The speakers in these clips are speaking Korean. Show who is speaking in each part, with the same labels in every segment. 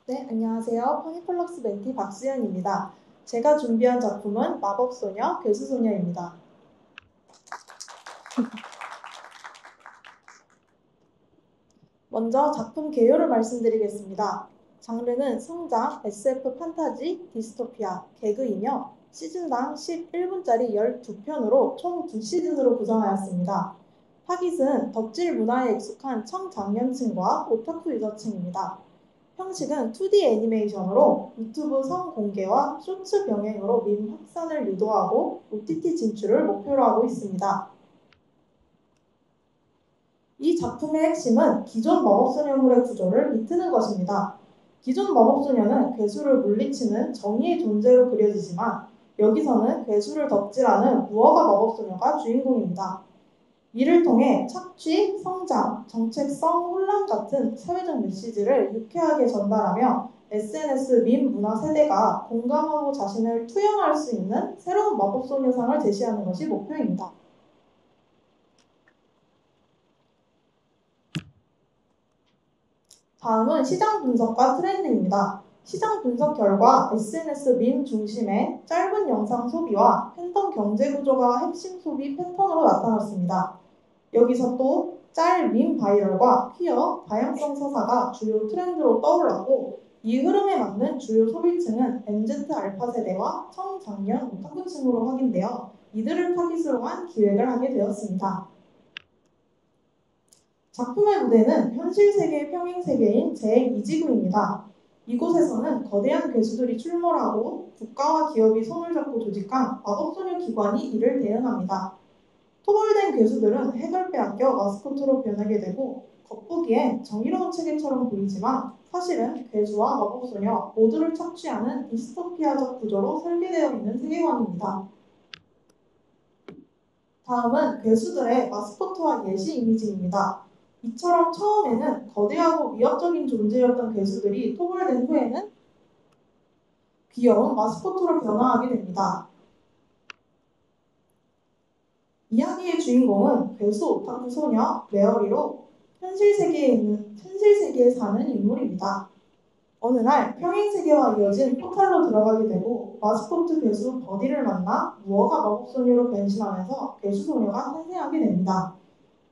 Speaker 1: 네, 안녕하세요. 포니플럭스 멘티 박수연입니다. 제가 준비한 작품은 마법소녀, 괴수소녀입니다. 먼저 작품 개요를 말씀드리겠습니다. 장르는 성장, SF 판타지, 디스토피아, 개그이며 시즌당 11분짜리 12편으로 총 2시즌으로 구성하였습니다. 타깃은 덕질 문화에 익숙한 청장년층과 오타쿠 유저층입니다. 형식은 2D 애니메이션으로 유튜브 성 공개와 쇼츠 병행으로 밈 확산을 유도하고 OTT 진출을 목표로 하고 있습니다. 이 작품의 핵심은 기존 마법소녀물의 구조를 비트는 것입니다. 기존 마법소녀는 괴수를 물리치는 정의의 존재로 그려지지만 여기서는 괴수를 덕질하는 무허가 마법소녀가 주인공입니다. 이를 통해 착취, 성장, 정체성, 혼란 같은 사회적 메시지를 유쾌하게 전달하며 SNS 밈 문화 세대가 공감하고 자신을 투영할 수 있는 새로운 마법소녀상을 제시하는 것이 목표입니다. 다음은 시장 분석과 트렌드입니다. 시장 분석 결과 SNS 밈 중심의 짧은 영상 소비와 팬덤 경제 구조가 핵심 소비 패턴으로 나타났습니다. 여기서 또 짤 밈 바이럴과 퀴어, 다양성 서사가 주요 트렌드로 떠올랐고 이 흐름에 맞는 주요 소비층은 MZ 알파 세대와 청장년 오타쿠층으로 확인되어 이들을 타깃으로 한 기획을 하게 되었습니다. 작품의 무대는 현실 세계의 평행 세계인 제2지구입니다. 이곳에서는 거대한 괴수들이 출몰하고 국가와 기업이 손을 잡고 조직한 마법소녀 기관이 이를 대응합니다. 토벌된 괴수들은 핵을 빼앗겨 마스코트로 변하게 되고 겉보기엔 정의로운 체계처럼 보이지만 사실은 괴수와 마법소녀 모두를 착취하는 디스토피아적 구조로 설계되어 있는 세계관입니다. 다음은 괴수들의 마스코트와 예시 이미지입니다. 이처럼 처음에는 거대하고 위협적인 존재였던 괴수들이 토벌된 후에는 귀여운 마스코트로 변화하게 됩니다. 이야기의 주인공은 괴수 오타쿠 소녀 메어리로 현실 세계에 사는 인물입니다. 어느 날 평행 세계와 이어진 포탈로 들어가게 되고 마스코트 괴수 버디를 만나 무어가 마법소녀로 변신하면서 괴수 소녀가 탄생하게 됩니다.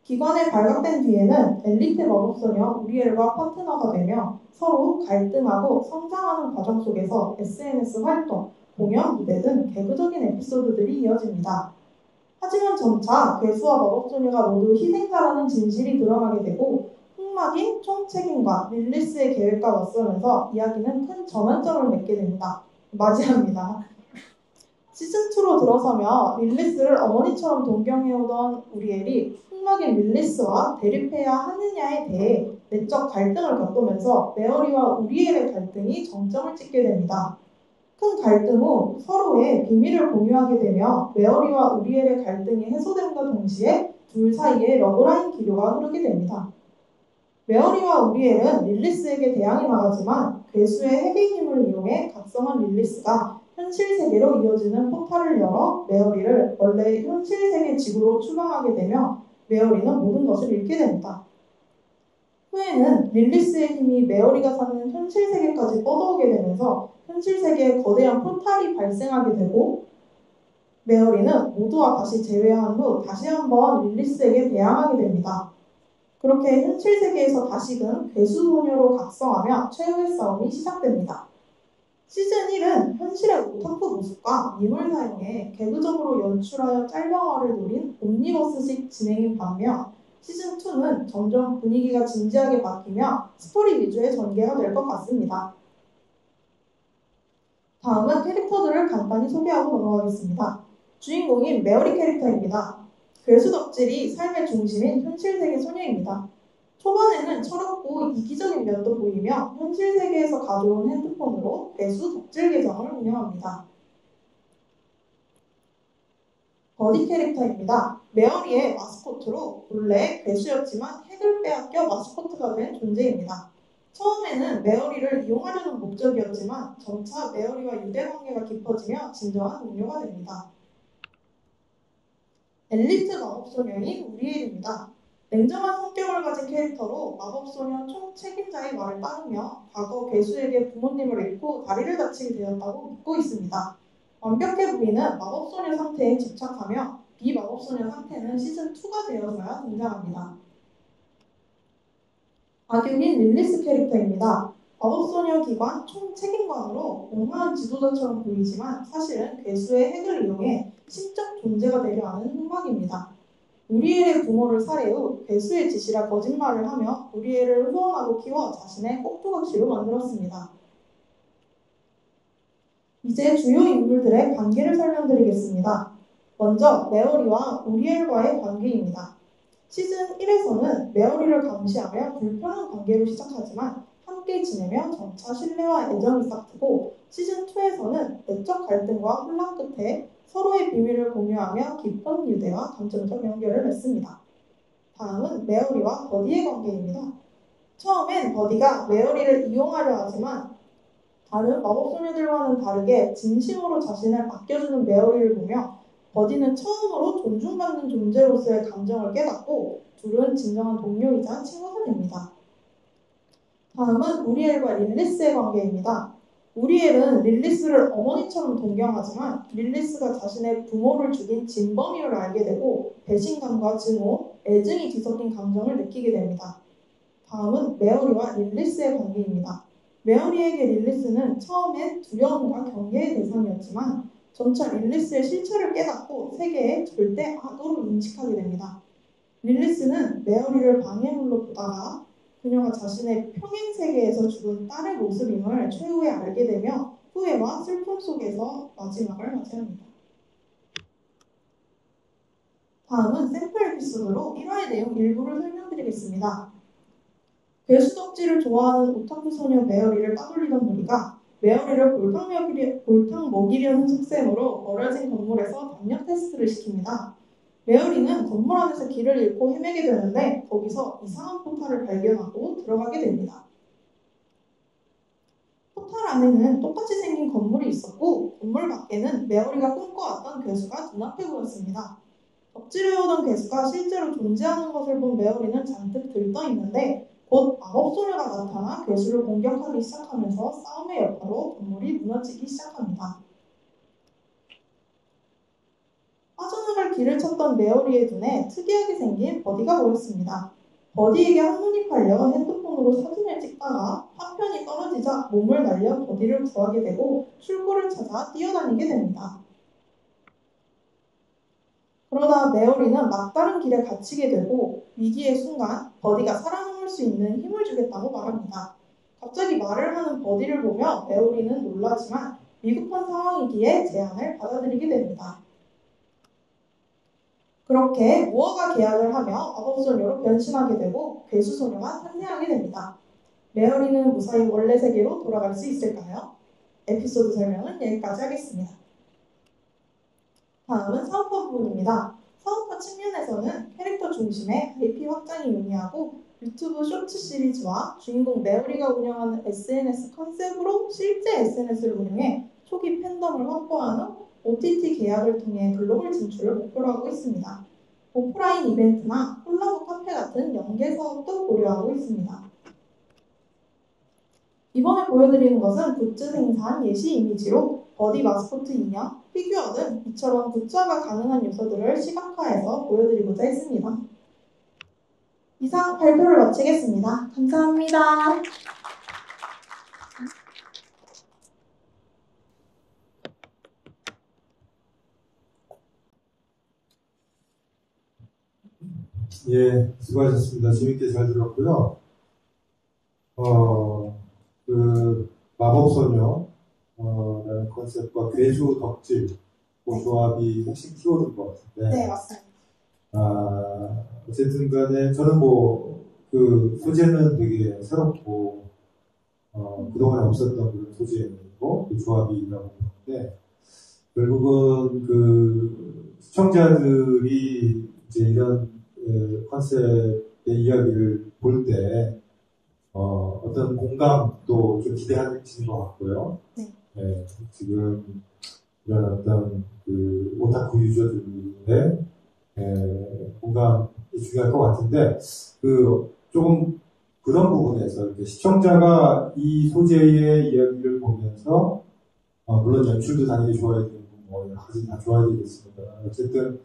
Speaker 1: 기관에 발각된 뒤에는 엘리트 마법소녀 우리엘과 파트너가 되며 서로 갈등하고 성장하는 과정 속에서 SNS 활동, 공연, 무대 등 개그적인 에피소드들이 이어집니다. 하지만 점차 괴수와 마법소녀가 모두 희생자라는 진실이 드러나게 되고 흑막인 총책임과 릴리스의 계획과 맞서면서 이야기는 큰 전환점을 맺게 됩니다. 맞이합니다. 시즌2로 들어서며 릴리스를 어머니처럼 동경해오던 우리엘이 흑막인 릴리스와 대립해야 하느냐에 대해 내적 갈등을 겪으면서 메어리와 우리엘의 갈등이 정점을 찍게 됩니다. 큰 갈등 후 서로의 비밀을 공유하게 되며 메어리와 우리엘의 갈등이 해소됨과 동시에 둘 사이에 러브라인 기류가 흐르게 됩니다. 메어리와 우리엘은 릴리스에게 대항해 나가지만 괴수의 핵의 힘을 이용해 각성한 릴리스가 현실 세계로 이어지는 포탈을 열어 메어리를 원래 현실 세계 지구로 추방하게 되며 메어리는 모든 것을 잃게 됩니다. 후에는 릴리스의 힘이 메어리가 사는 현실 세계까지 뻗어오게 되면서 현실 세계에 거대한 포탈이 발생하게 되고 메어리는 모두와 다시 재회한 후 다시 한번 릴리스에게 대항하게 됩니다. 그렇게 현실 세계에서 다시금 괴수소녀로 각성하며 최후의 싸움이 시작됩니다. 시즌 1은 현실의 오타쿠 모습과 밈을 사용해 개그적으로 연출하여 짤방화를 노린 옴니버스식 진행인 반면 시즌 2는 점점 분위기가 진지하게 바뀌며 스토리 위주의 전개가 될 것 같습니다. 다음은 캐릭터들을 간단히 소개하고 넘어가겠습니다. 주인공인 메어리 캐릭터입니다. 괴수 덕질이 삶의 중심인 현실 세계 소녀입니다. 초반에는 철없고 이기적인 면도 보이며 현실 세계에서 가져온 핸드폰으로 괴수 덕질 계정을 운영합니다. 버디 캐릭터입니다. 메어리의 마스코트로 본래 괴수였지만 핵을 빼앗겨 마스코트가 된 존재입니다. 처음에는 메어리를 이용하려는 목적이었지만 점차 메어리와 유대관계가 깊어지며 진정한 동료가 됩니다. 엘리트 마법소녀인 우리엘입니다. 냉정한 성격을 가진 캐릭터로 마법소녀 총책임자의 말을 따르며 과거 괴수에게 부모님을 잃고 다리를 다치게 되었다고 믿고 있습니다. 완벽해 보이는 마법소녀 상태에 집착하며 비마법소녀 상태는 시즌2가 되어서야 등장합니다. 악역인 릴리스 캐릭터입니다. 마법소녀 기관 총책임관으로 몽환한 지도자처럼 보이지만 사실은 괴수의 핵을 이용해 심적 존재가 되려 하는 흑막입니다. 우리엘의 부모를 살해 후 괴수의 짓이라 거짓말을 하며 우리엘을 후원하고 키워 자신의 꼭두각시로 만들었습니다. 이제 주요 인물들의 관계를 설명드리겠습니다. 먼저 메어리와 우리엘과의 관계입니다. 시즌 1에서는 메어리를 감시하며 불편한 관계로 시작하지만 함께 지내며 점차 신뢰와 애정이 싹트고 시즌 2에서는 내적 갈등과 혼란 끝에 서로의 비밀을 공유하며 깊은 유대와 감정적 연결을 맺습니다. 다음은 메어리와 버디의 관계입니다. 처음엔 버디가 메어리를 이용하려 하지만 다른 마법소녀들과는 다르게 진심으로 자신을 아껴주는 메어리를 보며 버디는 처음으로 존중받는 존재로서의 감정을 깨닫고 둘은 진정한 동료이자 친구가 됩니다. 다음은 우리엘과 릴리스의 관계입니다. 우리엘은 릴리스를 어머니처럼 동경하지만 릴리스가 자신의 부모를 죽인 진범이를 알게 되고 배신감과 증오, 애증이 뒤섞인 감정을 느끼게 됩니다. 다음은 메어리와 릴리스의 관계입니다. 메어리에게 릴리스는 처음엔 두려움과 경계의 대상이었지만 점차 릴리스의 실체를 깨닫고 세계에 절대 악으로 인식하게 됩니다. 릴리스는 메어리를 방해물로 보다가 그녀가 자신의 평행세계에서 죽은 딸의 모습임을 최후에 알게 되며 후회와 슬픔 속에서 마지막을 맞이합니다. 다음은 샘플 에피소드로 1화의 내용 일부를 설명드리겠습니다. 괴수 덕질을 좋아하는 오타쿠 소녀 메어리를 따돌리던 무리가 메어리를 골탕 먹이려는 속셈으로 어려진 건물에서 담력 테스트를 시킵니다. 메어리는 건물 안에서 길을 잃고 헤매게 되는데 거기서 이상한 포탈을 발견하고 들어가게 됩니다. 포탈 안에는 똑같이 생긴 건물이 있었고 건물 밖에는 메어리가 꿈꿔왔던 괴수가 눈앞에 보였습니다. 덕질해오던 괴수가 실제로 존재하는 것을 본 메어리는 잔뜩 들떠있는데 곧 마법소녀가 나타나 괴수를 공격하기 시작하면서 싸움의 여파로 건물이 무너지기 시작합니다. 빠져나갈 길을 찾던 메어리의 눈에 특이하게 생긴 버디가 보였습니다. 버디에게 한눈이 팔려 핸드폰으로 사진을 찍다가 화편이 떨어지자 몸을 날려 버디를 구하게 되고 출구를 찾아 뛰어다니게 됩니다. 그러다 메어리는 막다른 길에 갇히게 되고 위기의 순간 버디가 살아남을 수 있는 힘을 주겠다고 말합니다. 갑자기 말을 하는 버디를 보며 메어리는 놀라지만 위급한 상황이기에 제안을 받아들이게 됩니다. 그렇게 무어가 계약을 하며 마법소녀로 변신하게 되고 괴수소녀가 탄생하게 됩니다. 메어리는 무사히 원래 세계로 돌아갈 수 있을까요? 에피소드 설명은 여기까지 하겠습니다. 다음은 사업화 부분입니다. 사업화 측면에서는 캐릭터 중심의 IP 확장이 용이하고 유튜브 쇼츠 시리즈와 주인공 메어리가 운영하는 SNS 컨셉으로 실제 SNS를 운영해 초기 팬덤을 확보한 후 OTT 계약을 통해 글로벌 진출을 목표로 하고 있습니다. 오프라인 이벤트나 콜라보 카페 같은 연계 사업도 고려하고 있습니다. 이번에 보여드리는 것은 굿즈 생산 예시 이미지로 버디 마스코트 인형, 피규어 등 이처럼 굿즈화가 가능한 요소들을 시각화해서 보여드리고자 했습니다. 이상 발표를 마치겠습니다. 감사합니다.
Speaker 2: 예, 수고하셨습니다. 재밌게 잘 들었고요. 마법소녀, 라는 컨셉과 괴수 덕질, 그 조합이 핵심 키워드인 것 같은데.
Speaker 1: 네, 맞습니다.
Speaker 2: 어쨌든 간에 저는 그 소재는 되게 새롭고, 그동안에 없었던 그런 소재이고, 그 조합이라고 보는데, 결국은 그 시청자들이 이제 이런 컨셉의 이야기를 볼 때, 어떤 공감도 좀 기대하는 것 같고요.
Speaker 1: 네.
Speaker 2: 지금 이런 어떤 그 오타쿠 유저들의 공감이 중요할 것 같은데, 조금 그런 부분에서 이렇게 시청자가 이 소재의 이야기를 보면서, 물론 연출도 당연히 좋아야 되고, 뭐, 여러 가지 다 좋아야 되겠습니다. 어쨌든,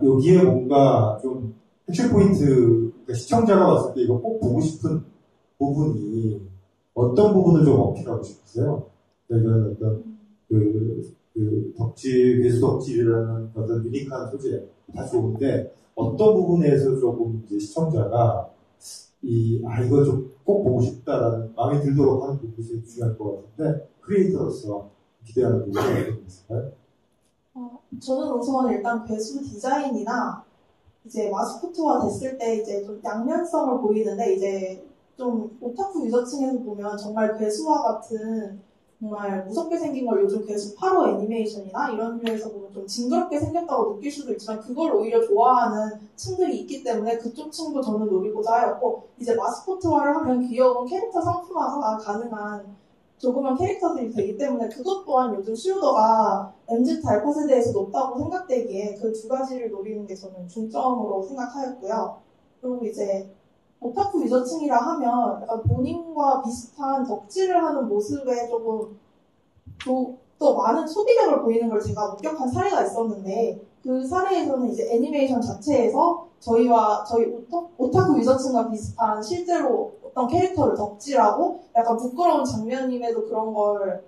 Speaker 2: 여기에 뭔가 좀 핵심 포인트, 그러니까 시청자가 봤을 때 이거 꼭 보고 싶은 부분이 어떤 부분을 좀 어필하고 싶으세요? 이런 어떤 괴수 덕질이라는 어떤 유니크한 소재 다 좋은데 어떤 부분에서 조금 이제 시청자가 이거 좀 꼭 보고 싶다라는 마음이 들도록 하는 부분이 제일 중요할 것 같은데 크리에이터로서 기대하는 부분이 어떤 게 있을까요?
Speaker 1: 저는 우선 일단 괴수 디자인이나 이제 마스코트화 됐을 때 이제 좀 양면성을 보이는데 이제 좀 오타쿠 유저층에서 보면 정말 괴수와 같은 정말 무섭게 생긴 걸 요즘 괴수 8호 애니메이션이나 이런 류에서 보면 좀 징그럽게 생겼다고 느낄 수도 있지만 그걸 오히려 좋아하는 층들이 있기 때문에 그쪽 층도 저는 노리고자 하였고 이제 마스코트화를 하면 귀여운 캐릭터 상품화가 가능한 조그만 캐릭터들이 되기 때문에 그것 또한 요즘 수요도가 MZ 달파 세대에서 높다고 생각되기에 그 두 가지를 노리는 게 저는 중점으로 생각하였고요. 그리고 이제 오타쿠 유저층이라 하면 약간 본인과 비슷한 덕질을 하는 모습에 조금 또 많은 소비력을 보이는 걸 제가 목격한 사례가 있었는데 그 사례에서는 이제 애니메이션 자체에서 저희 오타쿠 유저층과 비슷한 실제로 어떤 캐릭터를 덕질하고 약간 부끄러운 장면임에도 그런 걸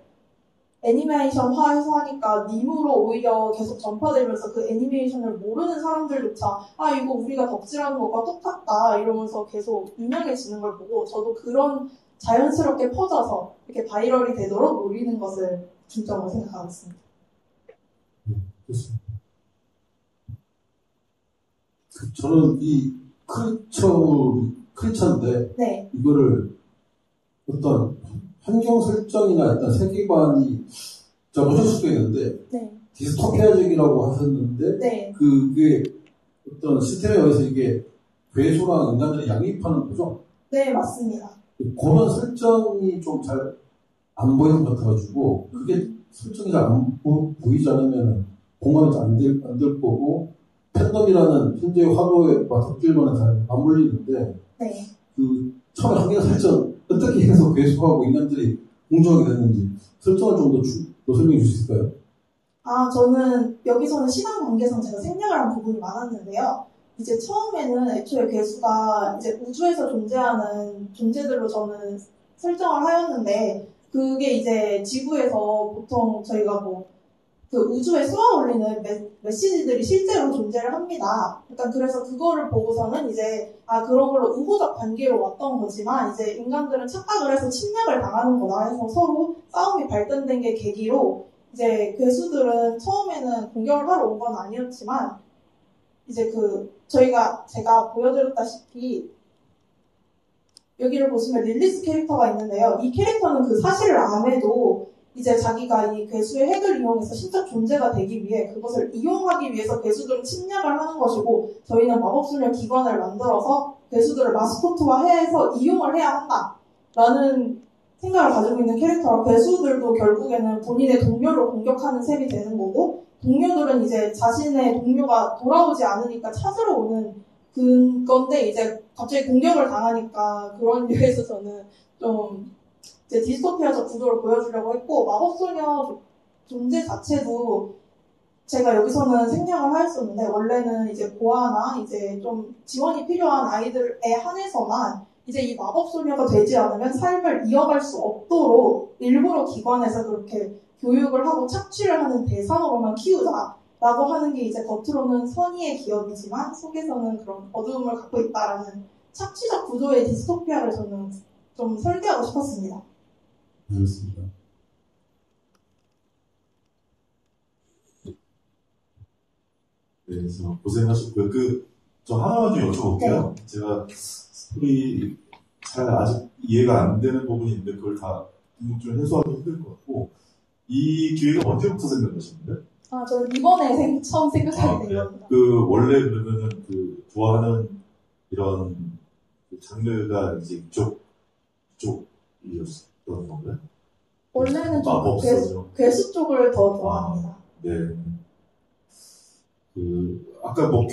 Speaker 1: 애니메이션화해서 하니까 밈으로 오히려 계속 전파되면서 그 애니메이션을 모르는 사람들조차 이거 우리가 덕질하는 것과 똑같다 이러면서 계속 유명해지는 걸 보고 저도 그런 자연스럽게 퍼져서 이렇게 바이럴이 되도록 노리는 것을 중점으로 생각하고 있습니다.
Speaker 2: 좋습니다.
Speaker 3: 저는 이 크리처인데
Speaker 1: 네.
Speaker 3: 이거를 어떤 환경 설정이나 일단 세계관이 잘못할 수도 있는데
Speaker 1: 네.
Speaker 3: 디스토피아적이라고 하셨는데
Speaker 1: 네.
Speaker 3: 그게 어떤 시스템에 의해서 이게 괴수랑 인간들이 양립하는 거죠?
Speaker 1: 네, 맞습니다.
Speaker 3: 그런 설정이 좀 잘 안 보이는 것 같아가지고 그게 설정이 잘 안 보이지 않으면 공감이 안 될 거고 팬덤이라는 현재의 화두에 덕질과는 잘 맞물리는데
Speaker 1: 네.
Speaker 3: 처음에 환경 설정 어떻게 해서 괴수하고 인간들이 공존하게 됐는지 설정을 좀 더 설명해 주실 수 있을까요?
Speaker 1: 저는 여기서는 시간 관계상 제가 생략을 한 부분이 많았는데요. 이제 처음에는 애초에 괴수가 이제 우주에서 존재하는 존재들로 저는 설정을 하였는데 그게 이제 지구에서 보통 저희가 그 우주에 쏘아 올리는 메시지들이 실제로 존재를 합니다. 그러니까 그래서 그거를 보고서는 이제 그런 걸로 우호적 관계로 왔던 거지만 이제 인간들은 착각을 해서 침략을 당하는 거다 해서 서로 싸움이 발전된 게 계기로 이제 괴수들은 처음에는 공격을 하러 온 건 아니었지만 이제 제가 보여드렸다시피 여기를 보시면 릴리스 캐릭터가 있는데요. 이 캐릭터는 그 사실을 암에도 이제 자기가 이 괴수의 핵을 이용해서 신적 존재가 되기 위해 그것을 이용하기 위해서 괴수들은 침략을 하는 것이고 저희는 마법소녀 기관을 만들어서 괴수들을 마스코트화해서 이용을 해야 한다라는 생각을 가지고 있는 캐릭터라 괴수들도 결국에는 본인의 동료를 공격하는 셈이 되는 거고 동료들은 이제 자신의 동료가 돌아오지 않으니까 찾으러 오는 건데 이제 갑자기 공격을 당하니까 그런 이유에서 저는 좀 이제 디스토피아적 구도를 보여주려고 했고 마법소녀 존재 자체도 제가 여기서는 생략을 하였었는데 원래는 이제 보아나 이제 좀 지원이 필요한 아이들에 한해서만 이제 이 마법소녀가 되지 않으면 삶을 이어갈 수 없도록 일부러 기관에서 그렇게 교육을 하고 착취를 하는 대상으로만 키우자라고 하는 게 이제 겉으로는 선의의 기업이지만 속에서는 그런 어두움을 갖고 있다라는 착취적 구조의 디스토피아를 저는 좀 설계하고 싶었습니다.
Speaker 3: 알겠습니다.
Speaker 4: 네, 그래서 고생하셨고요. 저 하나만 좀 여쭤볼게요. 네. 제가 스토리 잘 아직 이해가 안 되는 부분이 있는데 그걸 다 좀 해소하기 힘들 것 같고 이 기획은 언제부터 생각하셨는데?
Speaker 1: 저는 이번에 처음 생각하게 된 겁니다.
Speaker 4: 원래 그러면은 좋아하는 이런 장르가 이제 이쪽이었던 건가요?
Speaker 1: 원래는 좀 괴수 쪽을 더 좋아합니다.
Speaker 4: 네. 아까 뭐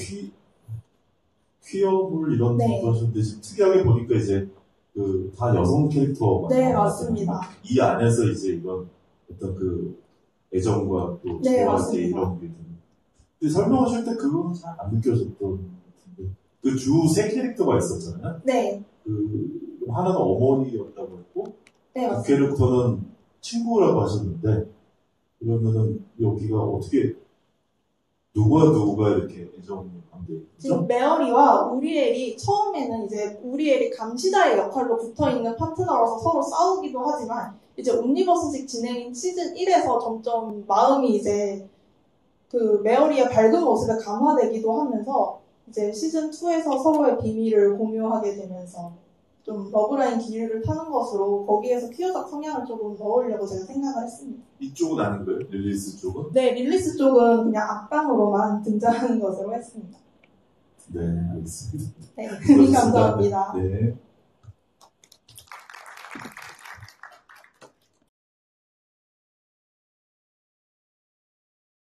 Speaker 4: 퀴어물 이런
Speaker 1: 네.
Speaker 4: 거 하셨는데 지금 특이하게 보니까 이제 그 다 여성 캐릭터가
Speaker 1: 네,
Speaker 4: 나와요.
Speaker 1: 맞습니다.
Speaker 4: 이 안에서 이제 이런 어떤 그 애정과 또
Speaker 1: 네,
Speaker 4: 대화
Speaker 1: 맞습니다.
Speaker 4: 이런 게 좀. 근데 설명하실 때 그거는 잘 안 느껴졌던 것 같은데 그 주 세 캐릭터가 있었잖아요.
Speaker 1: 네,
Speaker 4: 그 하나는 어머니였다고 했고
Speaker 1: 네,
Speaker 4: 그
Speaker 1: 맞습니다.
Speaker 4: 캐릭터는 친구라고 하셨는데 그러면은 여기가 어떻게 누가 이렇게 애정이 관계
Speaker 1: 지금
Speaker 4: 있죠?
Speaker 1: 메어리와 우리엘이 처음에는 이제 우리엘이 감시자의 역할로 붙어있는 파트너라서 서로 싸우기도 하지만 이제 옴니버스식 진행인 시즌 1에서 점점 마음이 이제 그 메어리의 밝은 모습에 감화되기도 하면서 이제 시즌 2에서 서로의 비밀을 공유하게 되면서 좀 러브라인 기류를 타는 것으로 거기에서 퀴어적 성향을 조금 넣으려고 제가 생각을 했습니다.
Speaker 4: 이쪽은 아닌 거예요? 릴리스 쪽은?
Speaker 1: 네, 릴리스 쪽은 그냥 악당으로만 등장하는 것으로 했습니다.
Speaker 4: 네, 알겠습니다.
Speaker 1: 네,
Speaker 4: 수고하셨습니다.
Speaker 1: 감사합니다.
Speaker 4: 네.